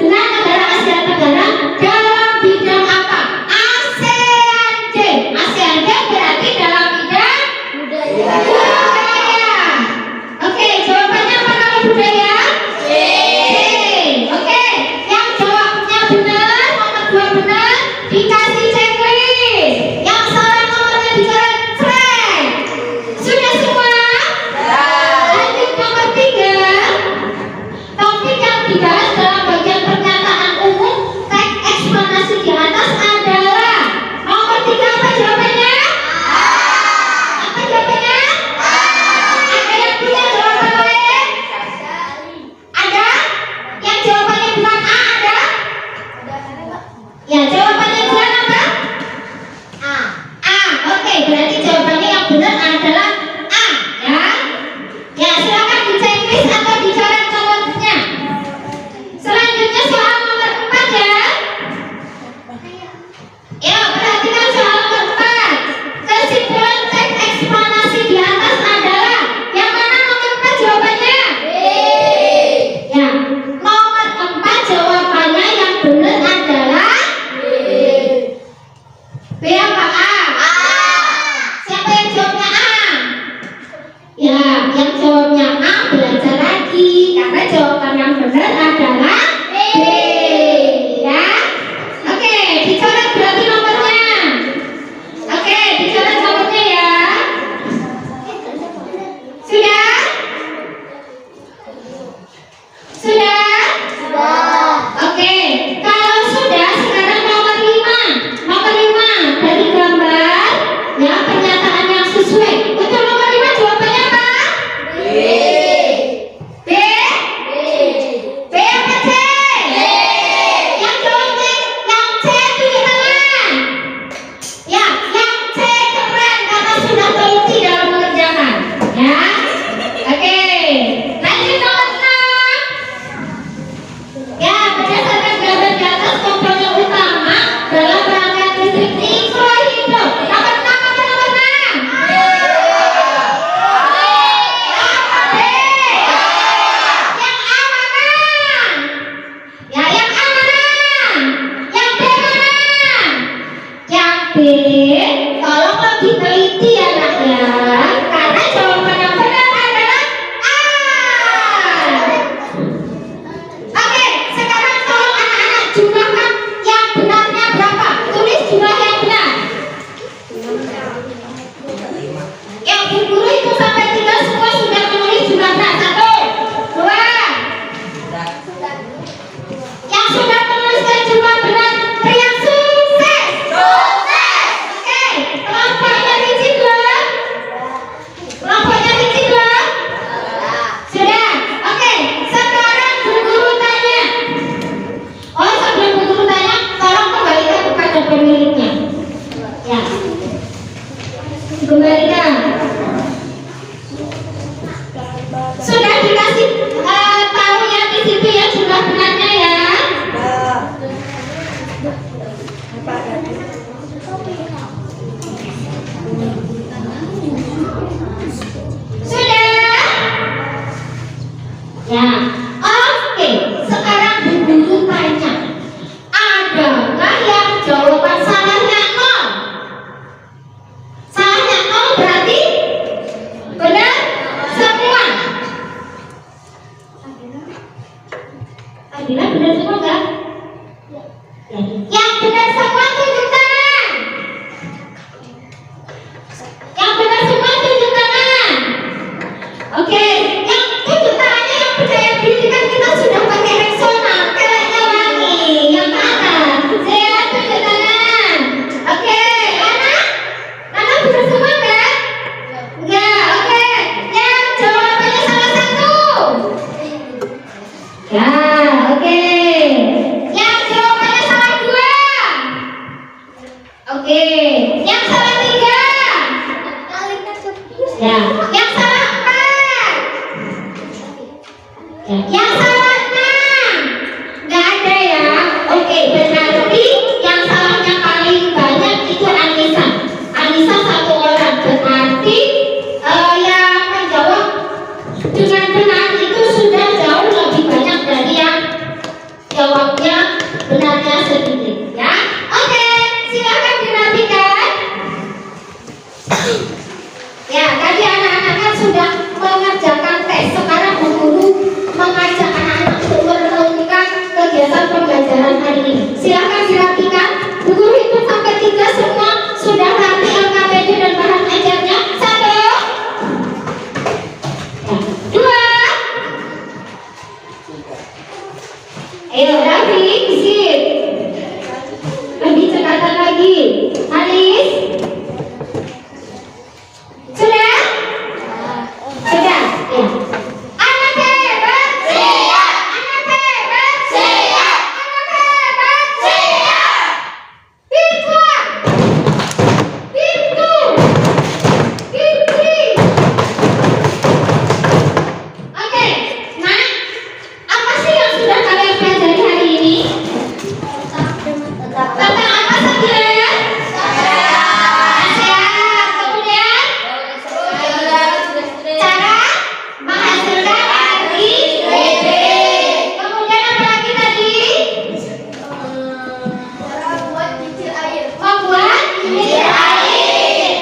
negara Asia Tenggara dalam bidang apa? ASEAN Games berarti dalam bidang budaya. Oke, jawabannya apa kalau budaya? Oke, yang jawabnya benar, nomor 2 benar, dikasih checklist. Yang salah nomornya dicoret. Sret. Sudah semua? Lanjut nomor 3. Topik yang dibahas dalam bagian pernyataan umum teks eksplanasi di atas adalah nomor 3. Apa jawabannya? Apa jawabannya? Ada yang punya jawaban lain? Ada? Yang jawabannya bukan A ada? Ya, jawabannya bukan apa? A. Oke, berarti jawabannya yang benar adalah A. Ya. Ya, silakan di checklist atau dicoret nomornya. Selanjutnya soal nomor 4 ya. Ya, perhatikan soal nomor 4. Kesimpulan teks eksplanasi di atas adalah yang mana nomor 4 jawabannya? Ya, nomor 4 jawabannya yang benar adalah B. tolong lebih teliti ya nak ya, karena jawaban yang benar adalah A. Oke, sekarang tolong anak-anak jumlahkan yang benarnya berapa. Tulis jumlah yang benar. Yang Bu Guru itu sampai 3 semua sudah menulis jumlah benar. 1, 2. Yang sudah menuliskan jumlah benar, teriak sukses. Sukses. Oke, kelompoknya licin belum? Kelompoknya licin belum? Sudah. Oke, sekarang Bu Guru tanya. Oh, sebelum Bu Guru tanya, tolong kembalikan kepada pemiliknya. Ya. Kembalikan. Sudah dikasih tahu ya di situ ya jumlah benarnya ya. Sudah? Ya. Oke, sekarang Bu Guru tanya. Adakah yang jawaban salahnya 0? Salahnya 0 berarti benar semua. Adila benar semua enggak? Ya. Yang benar semua tunjuk tangan. Yang benar semua tunjuk tangan. Oke, yang tunjuk tangannya yang percaya diri kan kita sudah pakai Rexona, kayaknya wangi. Yang mana? Saya tunjuk tangan. Oke, Nana benar semua enggak? Enggak, oke. Yang jawabannya salah satu. Ya, oke. Yang jawabannya salah 2. Oke. Yang salah 3. Ya. Yang salah 4. Ya. Yang salah 6. Nggak ada ya. Oke, berarti yang salahnya paling banyak itu Anissa. Anissa 1 orang. Berarti yang menjawab dengan benar itu sudah jauh lebih banyak dari yang jawabnya benarnya sedikit ya. Oke, silakan dirapikan. Ya, tadi anak-anak kan sudah mengerjakan tes. Sekarang Bu Guru mengajak anak-anak untuk merenungkan kegiatan pembelajaran hari ini. Silakan dirapikan. Bu Guru hitung sampai 3 semua sudah rapi LKPD dan bahan ajarnya. 1, 2. Ayo rapi, sip. Lebih cekatan lagi. Haris. Sudah? Sudah? Ya. Anak hebat? Siap. Anak hebat? Siap. Anak hebat? Siap. Pintu. Pintu. Pintu. Oke, Nak. Apa sih yang sudah kalian pelajari hari ini? Tentang apa saja? Nasihat. Kemudian cara menghasilkan RIPD. Kemudian apa lagi tadi? Membuat kincir air.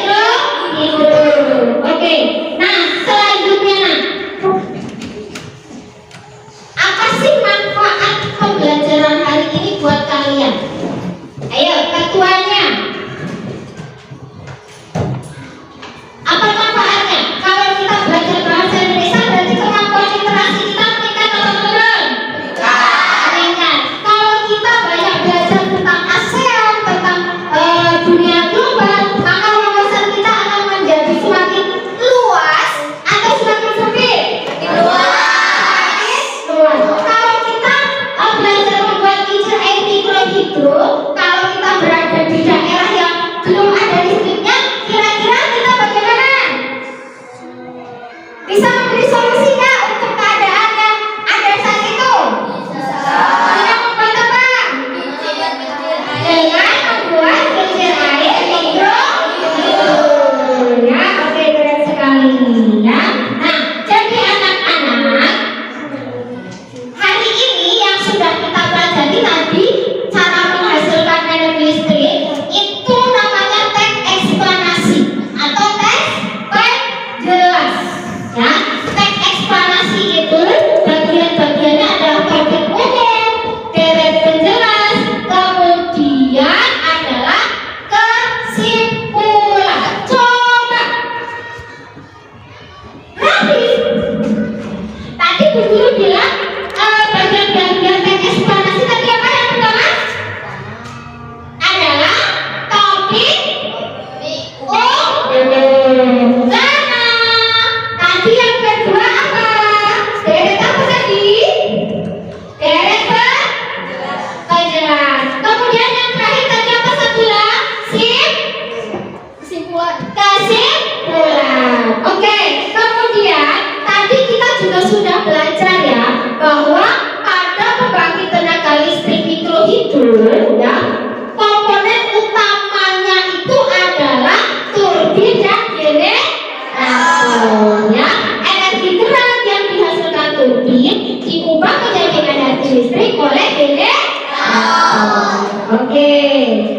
Hidup. Oke. Nah, selanjutnya Nak. Apa sih manfaat pembelajaran hari ini buat kalian? Ayo, ketuanya. Apa manfaatnya? Kalau kita belajar bahasa Indonesia berarti kemampuan literasi kita meningkat atau menurun? Meningkat. Kalau kita banyak belajar tentang ASEAN, tentang dunia global, maka wawasan kita akan menjadi semakin luas atau semakin sempit? Luas. Kalau kita belajar membuat kincir air mikrohidro, kalau kita berada di daerah yang belum ada listriknya, kira-kira kita bagaimana? Bisa memberi solusi nggak untuk keadaan yang ada saat itu? Bisa membuat apa? Dengan membuat kincir air mikrohidro. Ya, oke, keren sekali ya. Nah, jadi anak-anak, hari ini yang sudah kita pelajari tadi cara menghasilkan energi listrik itu namanya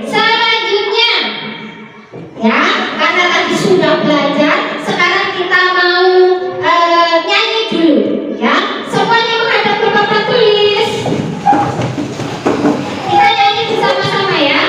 selanjutnya ya, karena tadi sudah belajar, sekarang kita mau nyanyi dulu ya. Semuanya menghadap ke papan tulis. Kita nyanyi bersama-sama ya.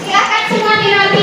Silakan semua dirapikan.